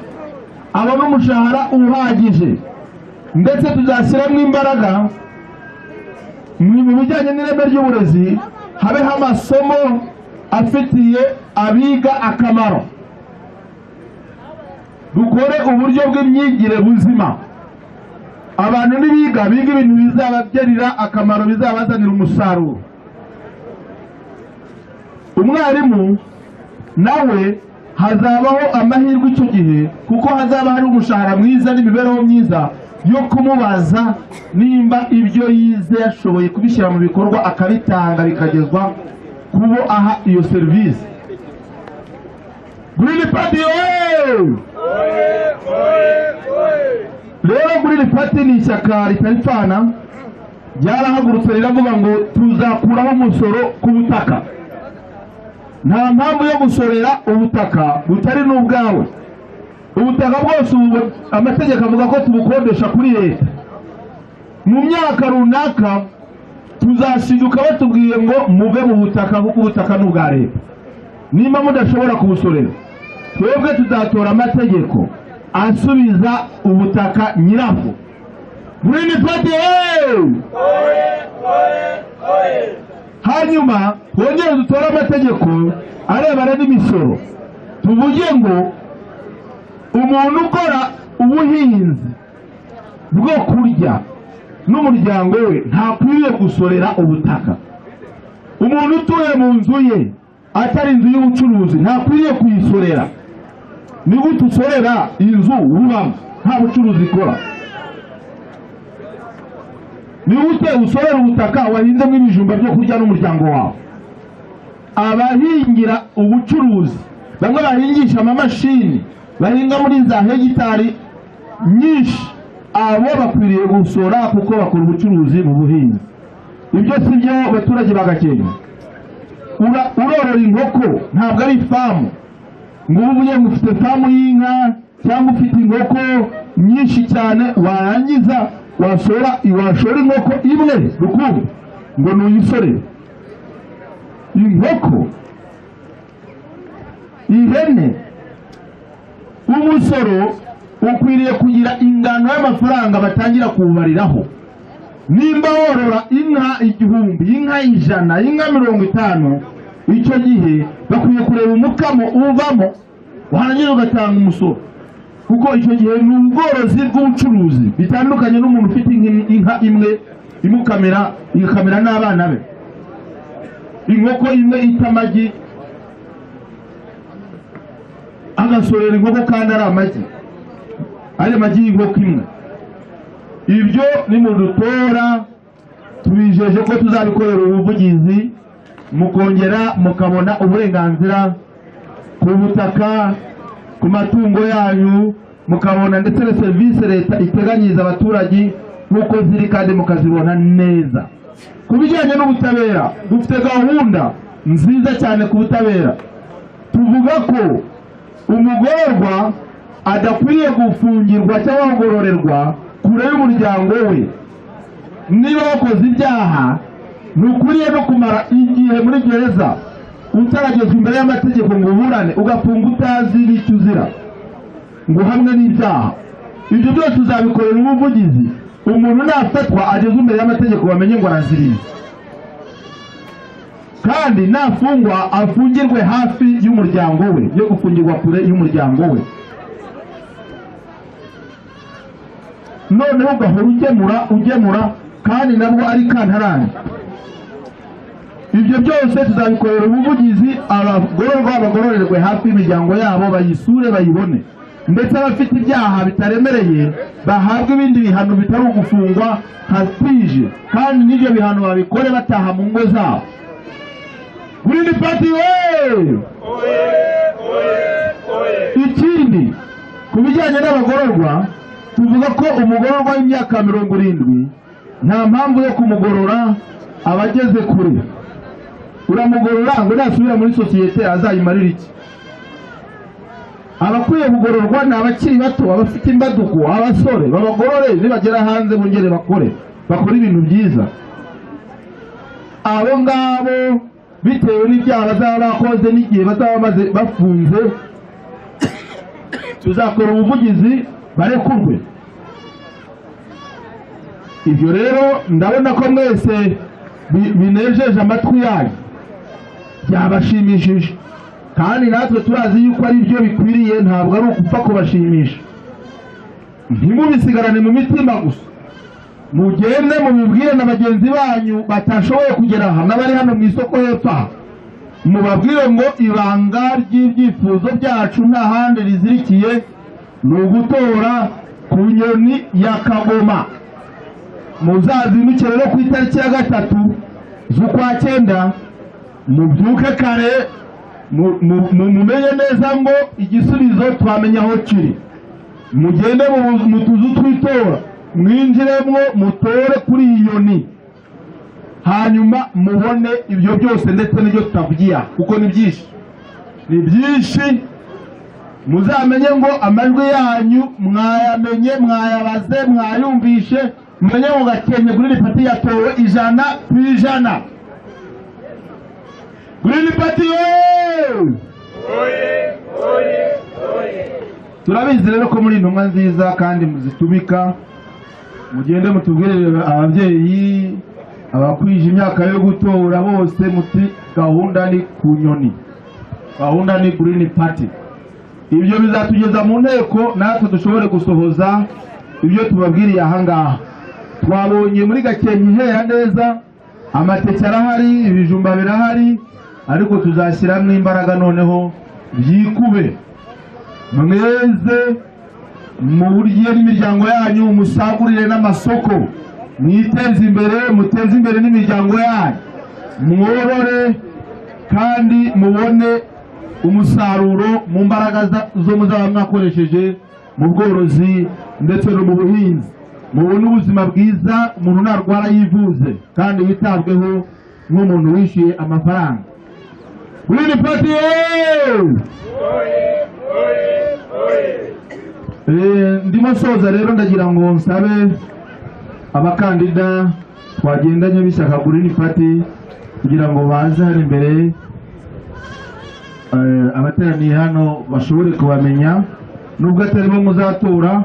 D: abona umushahara uhagije, ndetse tuzashyiramo imbaraga mu bijyanye n'ireme ry'uburezi, habeho amasomo afitiye abiga akamaro. Dukore uburyo bw'imyigire buzima. Abantu nibiga biga ibintu bizabagirira akamaro, bizabazanira umusaruro. Umwarimu nawe hazabaho amahirwe icyo gihe, kuko hazaba hari umushahara mwiza n'imibereho myiza yo kumubaza nimba ibyo yize yashoboye kubishyira mu bikorwa, akabitanga bikagezwa kubo aha iyo serivisi. Green Party rero Green Party ni ishyaka ritaripfana, ryarahagurutse riravuga ngo tuzakuraho umusoro ku butaka. Nta mpamvu yo gusorera ubutaka butari n'ubwawe. Ubutaka bwose amategeko avuga ko tubukodesha kuri leta. Mu myaka runaka tuzashiduka batubwiye ngo muve mu butaka kuko ubutaka n'ubwa leta. Nimba mudashobora kubusorera, twebwe tuzatora amategeko asubiza ubutaka nyirabwo. Green Party hanyuma twongere dutore amategeko arebana n'imisoro. Tuvuge ngo umuntu ukora ubuhinzi bwo kurya n'umuryango we ntakwiriye gusorera ubutaka. Umuntu utuye mu nzu ye atari inzu y'ubucuruzi ntakwiriye kuyisorera. ni gute usorera inzu ubamo nta bucuruzi ikora? Ni gute usorera ubutaka wahinzemo ibijumba byo kurya n'umuryango wawe? Abahingira ubucuruzi, bamwe bahingisha amamashini bahinga muri za hegitari nyinshi, abo bakwiriye gusora kuko bakora ubucuruzi mu buhinzi. Ibyo si byo abaturage bagakenya. Urorora inkoko ntabwo ari famu ngo ubuye mufite famu y'inka cyangwa ufite inkoko nyinshi cyane warangiza washora inkoko imwe rukumbi ngo nuyisorere. Inkoko, ihene, umusoro ukwiriye kugira ingano y'amafaranga batangira kubariraho. Nimba worora inka 1000, inka 100, inka 50, icyo gihe bakwiye kureba umukamo uvamo warangiza ugatanga umusoro, kuko icyo gihe ni ubworozi bw'ubucuruzi bitandukanye n'umuntu ufite inka imwe imukamera igakamera n'abana be. Inkoko imwe ita amagi agasorera inkoko kandi ari amagi, ari amagi y'inkoko imwe. Ibyo ni mu dutora tubijeje ko tuzabikorera ubuvugizi mukongera mukabona uburenganzira ku butaka, ku matungo yanyu, mukabona ndetse na serivisi leta iteganyiriza abaturage nk'uko ziri kandi mukazibona neza. Ku bijyanye n'ubutabera dufite gahunda nziza cyane ku butabera. Tuvuga ko umugororwa adakwiriye gufungirwa cyangwa kugororerwa kure y'umuryango we. Niba wakoze ibyaha ntukwiriye no kumara igihe muri gereza utaragezwa imbere y'amategeko ngo uburane ugafunga utazi n'icyo uzira ngo hamwe n'ibyaha. Ibyo byose tuzabikorera ubuvugizi. Umuntu nafatwa ageze imbere y'amategeko bamenye ngo araziriye, kandi nafungwa afungirwe hafi y'umuryango we, yo gufungirwa kure y'umuryango we. Noneho ugahora ugemura kandi nabwo ari kantarane. Ibyo byose tuzabikorera ubuvugizi. Abagororwa bagororerwe hafi y'imiryango yabo, bayisure bayibone, ndetse abafite ibyaha bitaremereye bahabwa ibindi bihano bitari ugufungwa hatije, kandi n'ibyo bihano babikore bataha mu ngo zabo. Green Party we! Ikindi ku bijyanye n'abagororwa, tuvuga ko umugororwa w'imyaka 70 nta mpamvu yo kumugorora abageze kure. Uramugorora ngo nasubira muri sosiyete azayimarira iki? Abakwiye kugororwa ni abakiri bato, abafite imbaduko, abasore babagorore, nibagera hanze bongere bakore ibintu byiza. Abo ngabo bitewe n'ibyaha bazaba bakoze n'igihe bazaba bamaze bafunze, tuzakora ubuvugizi barekurwe. Ibyo rero ndabona ko mwese binejeje amatwi yanyu, byabashimishije, kandi natwe turazi yuko ari byo bikwiriye, ntabwo ari ukupfa kubashimisha. Ntimubisigarane mu mitima gusa, mugende mubibwire na bagenzi banyu batashoboye kugera aha n'abari hano mu isoko hepfo, mubabwire ngo ibanga ry'ibyifuzo byacu nta handi rizirikiye, ni ugutora ku nyoni ya Kagoma. Muzazinduke rero ku itariki ya 3 z'ukwa 9, mubyuke kare, mumenye neza ngo igisubizo twamenye aho kiri. Mugende mu tuzu twitora, mwinjiremo mutore kuri iyi nyoni, hanyuma mubone ibyo byose ndetse n'ibyo tutavugiye kuko ni byinshi. Muzamenye ngo amajwi yanyu mwayamenye, mwayabaze, mwayumvishe, mumenye ngo Gakenke Green Party yatowe 100%. Green Party turabizi rero ko muri intumwa nziza kandi muzitumika. Mugende mutubwirire ababyeyi abakwije imyaka yo gutora bose muti gahunda ni ku nyoni, gahunda ni Green Party. Ibyo bizatugeza mu nteko natwe dushobore gusohoza ibyo tubabwiriye aha ngaha. Twabonye muri Gakenke hera neza, amateke arahari, ibijumba birahari, ariko tuzashyiramo imbaraga noneho byikube. mweze muburye n'imiryango yanyu, musagurire n'amasoko, mwiteze imbere, muteze imbere n'imiryango yanyu, mworore kandi mubone umusaruro mu mbaraga zo muzaba mwakoresheje mu bworozi ndetse no mu buhinzi. Mubone ubuzima bwiza, umuntu narwara yivuze kandi yitabweho nk'umuntu wishyuye amafaranga. Green Party! Ndimo soza rero ndagira ngo nsabe abakandida twagendanye b'ishyaka Green Party kugira ngo baze hano imbere, abateraniye hano bashobore kubamenya, nubwo atari bo muzatora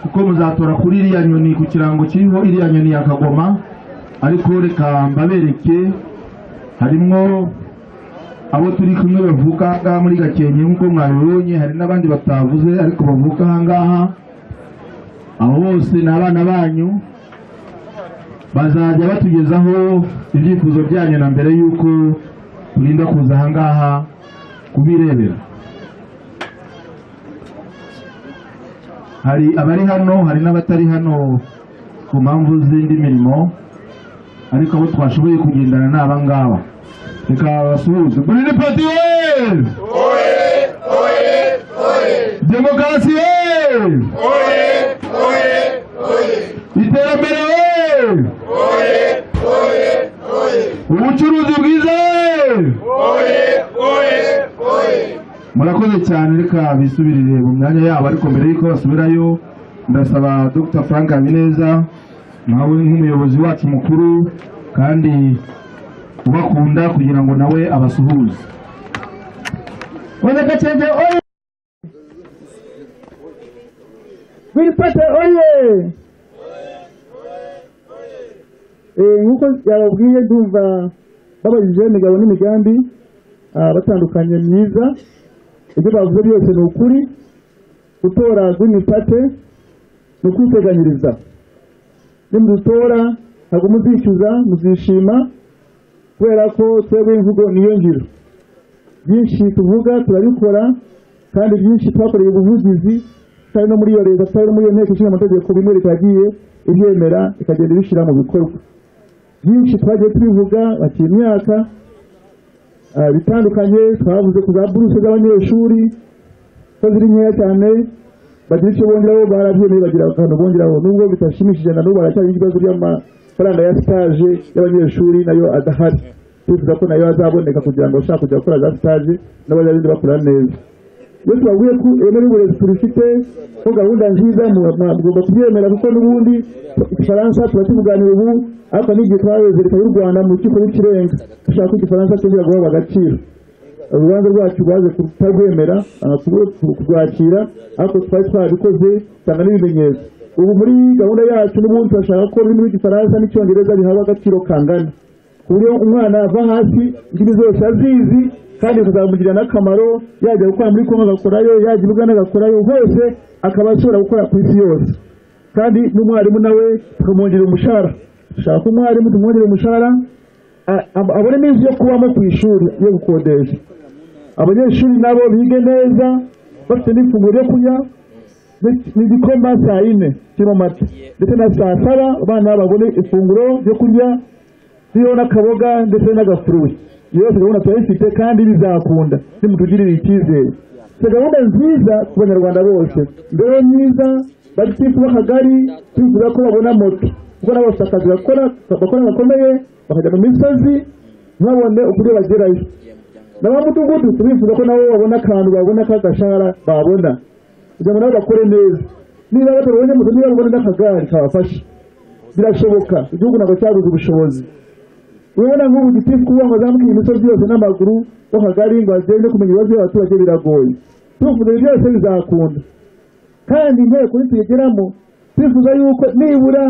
D: kuko muzatora kuri iriya nyoni ku kirango kiriho iriya nyoni ya Kagoma, ariko reka mbabereke harimo abo turi kumwe bavuka muri Gakenke nk'uko mwabibonye, hari n'abandi batavuze ariko bavuka ahangaha. Abo bose ni abana banyu, bazajya batugezaho ibyifuzo byanyu na mbere y'uko turinda kuza ahangaha kubirebera. Hari abari hano, hari n'abatari hano ku mpamvu z'indi mirimo, ariko abo twashoboye kugendana ni abangaba. Reka basuhuze. Green Party! Demokarasi! Iterambere! Ubucuruzi bwiza! Murakoze cyane, reka bisubirire mu myanya yabo, ariko mbere y'uko basubirayo ndasaba Dr. Frank Habineza, nawe nk'umuyobozi wacu mukuru kandi ubakunda, kugira ngo nawe abasuhuze.
A: Gakenke oye! Green Party oye! Nk'uko yababwiye ndumva babajije imigabo n'imigambi batandukanye myiza. Ibyo bavuze byose ni ukuri. Gutora Green Party ni ukwiteganyiriza. Nimutora ntabwo muzishyuza, muzishima, kubera ko twebwe imvugo niyo ngiro. Byinshi tuvuga turabikora, kandi byinshi twakoreye ubuvugizi, kandi no muri iyo leta, kandi no muri iyo nteko ishinga amategeko bimwe ritagiye ibyemera ikagenda ibishyira mu bikorwa. Byinshi twagiye tubivuga bakiri imyaka bitandukanye. Twavuze ku za buruse z'abanyeshuri ko ziri nkeya cyane, bagira icyo bongeraho, barabyemeye bagira akantu bongeraho, nubwo bitashimishije na n'ubu haracyari ikibazo by'amafaranga ya stage y'abanyeshuri nayo adahari. Tuvuga ko nayo azaboneka kugira ngo bashaka kujya gukora za stage n'abanyeshuri bakora neza. Iyo twavuye ko ireme ry'uburezi turifite ko gahunda nziza, mugomba kubyemera, kuko n'ubundi Igifaransa turakivuganira ubu, ariko n'igihe twayoze leta y'u Rwanda mu rukiko rw'ikirenga dushaka ko Igifaransa cyongera guhabwa agaciro. Urubanza rwacu rwaje kutarwemera kurwakira, ariko twari twabikoze cyangwa n'ibimenyetso. Ubu muri gahunda yacu n'ubundi turashaka ko ururimi rw'Igifaransa n'Icyongereza bihabwa agaciro kangana, ku buryo umwana ava hasi indimi zose azizi, kandi bikazamugirira n'akamaro, yajya gukora muri Kongo agakorayo, yajya i Buganda agakorayo, hose akaba ashobora gukora ku isi yose. Kandi n'umwarimu nawe tukamwongerera umushahara. Dushaka ko umwarimu tumwongerera umushahara, abone n'inzu yo kubamo ku ishuri yo gukodesha. Abanyeshuri nabo bige neza, bafite n'ifunguro ryo kurya, n'igikoma saa 4 kirimo amata, ndetse na saa 7 abana babone ifunguro ryo kurya ririho n'akaboga ndetse n'agafuruwe. Iyo yose gahunda turayifite kandi bizakunda nimutugirire icyizere. Gahunda nziza ku Banyarwanda bose, mbere myiza, bagitifu b'akagari twifuza ko babona moto, kuko nabo bafite akazi bakora gakomeye, bakajya mu misozi ntibabone uburyo bagerayo. N'abamudugudu turifuza ko nabo babona akantu, babona k'agashahara babona, kugira ngo nabo bakore neza. Niba batabonye moto, niba babona n'akagari kabafasha, birashoboka. Igihugu ntabwo cyabuze ubushobozi. Urabona nk'ubu gitifu kuba ngo azamuke imisozi yose n'amaguru w'akagari ngo agende kumenya ibibazo by'abaturage biragoye. Tuvuze byose bizakunda, kandi inteko nituyigeramo twifuza yuko nibura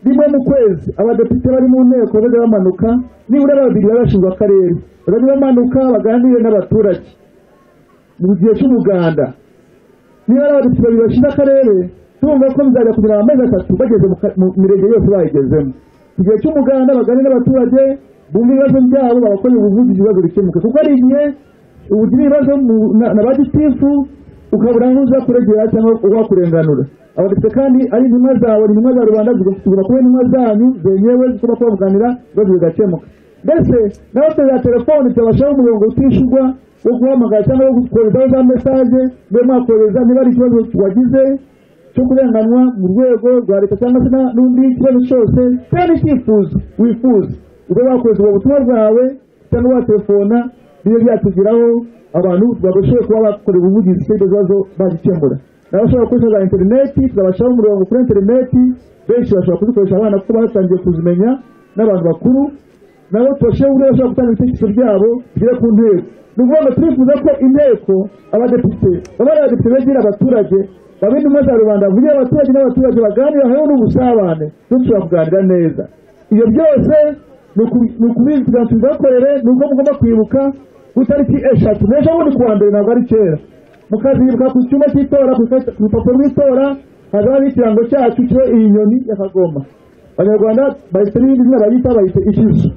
A: rimwe mu kwezi abadepite bari mu nteko bajya bamanuka, nibura babiri babashinzwe akarere bajya bamanuka baganire n'abaturage mu gihe cy'umuganda. Niba ari abadepite babiri bashinze akarere, tumva ko bizajya kugira amezi 3 bageze mu mirenge yose bayigezemo. Mu gihe cy'umuganda baganire n'abaturage, bumva ibibazo byabo, babakorera ubuvugizi ibibazo bikemuke, kuko ari igihe ubugira ibibazo na bagitifu
D: ukabura aho uza kuregera cyangwa uwakurenganura. Abadepite kandi ari intumwa zawe, ni intumwa za rubanda, zigomba kuba intumwa zanyu zenyewe zigomba kubavuganira ibibazo bigakemuka. Mbese nawe za telefoni zabashaho umurongo utishurwa wo guhamagara cyangwa wo koherezaho za mesaje, mbe mwakohereza niba ari ikibazo wagize cyo kurenganwa mu rwego rwa leta cyangwa se n'undi kibazo cyose kandi icyifuzo wifuza, ubwo wakohereza ubwo butumwa bwawe cyangwa watelefona, niyo byatugiraho abantu bagoshoboye kuba bakorera ubuvugizi bw'ibyo bibazo bagikemura. N'abashobora gukoresha za interineti, tukabashaho umurongo kuri interineti, benshi bashobora kuzikoresha abana kuko batangiye kuzimenya n'abantu bakuru, nabo tubasheho uburyo bashobora gutanga ibitekerezo byabo bigere ku nteko. Ni ukuvuga ngo turifuza ko inteko abadepite baba ari abadepite begera abaturage, baba intumwa za rubanda, bavugira abaturage n'abaturage baganira hamwe n'ubusabane, dushobora kuganira neza. Iyo byose ni ukubivuga tubibakorere, ni uko mugomba kwibuka ku itariki 3 n'ejo bundi kuwa mbere, ntabwo ari kera, mukazibuka ku cyumba cy'itora, ku rupapuro rw'itora hazaba ikirango cyacu kiriho iyi nyoni ya kagoma. Abanyarwanda bahita n'ibindi zina bayita, bahita ishusho.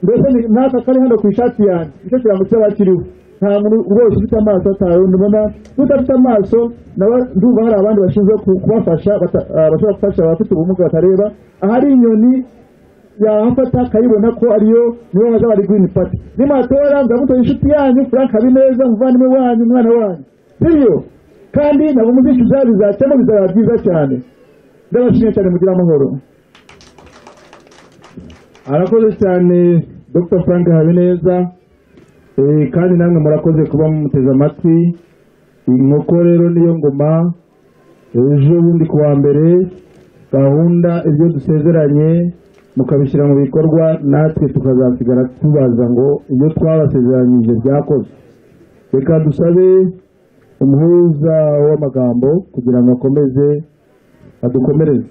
D: Mbese n'aka kari hano ku ishati yanjye, icyo kirango cyaba kiriho. Nta muntu rwose ufite amaso atawe, ndabona udafite amaso nawe ndumva hari abandi bashinzwe kubafasha, bashobora gufasha abafite ubumuga batareba. Ahari inyoni yahafata akayibona ko ariyo, niyo hazaba ari Green Party. Nimatora ndamutoye inshuti yanyu Frank Habineza, umuvandimwe wanyu, umwana wanyu, sibyo? Kandi nabo muzishyuza bizacamo, bizaba byiza cyane. Ndabashimiye cyane, mugira amahoro. Arakoze cyane Dr. Frank Habineza, kandi namwe murakoze kuba mumuteze amatwi. Inkoko rero niyo ngoma. Ejo bundi kuwa mbere gahunda ibyo dusezeranye mukabishyira mu bikorwa, natwe tukazasigara tubaza ngo ibyo twabasezeranyije byakozwe. Reka dusabe umuhuza w'amagambo kugira ngo akomeze adukomereze.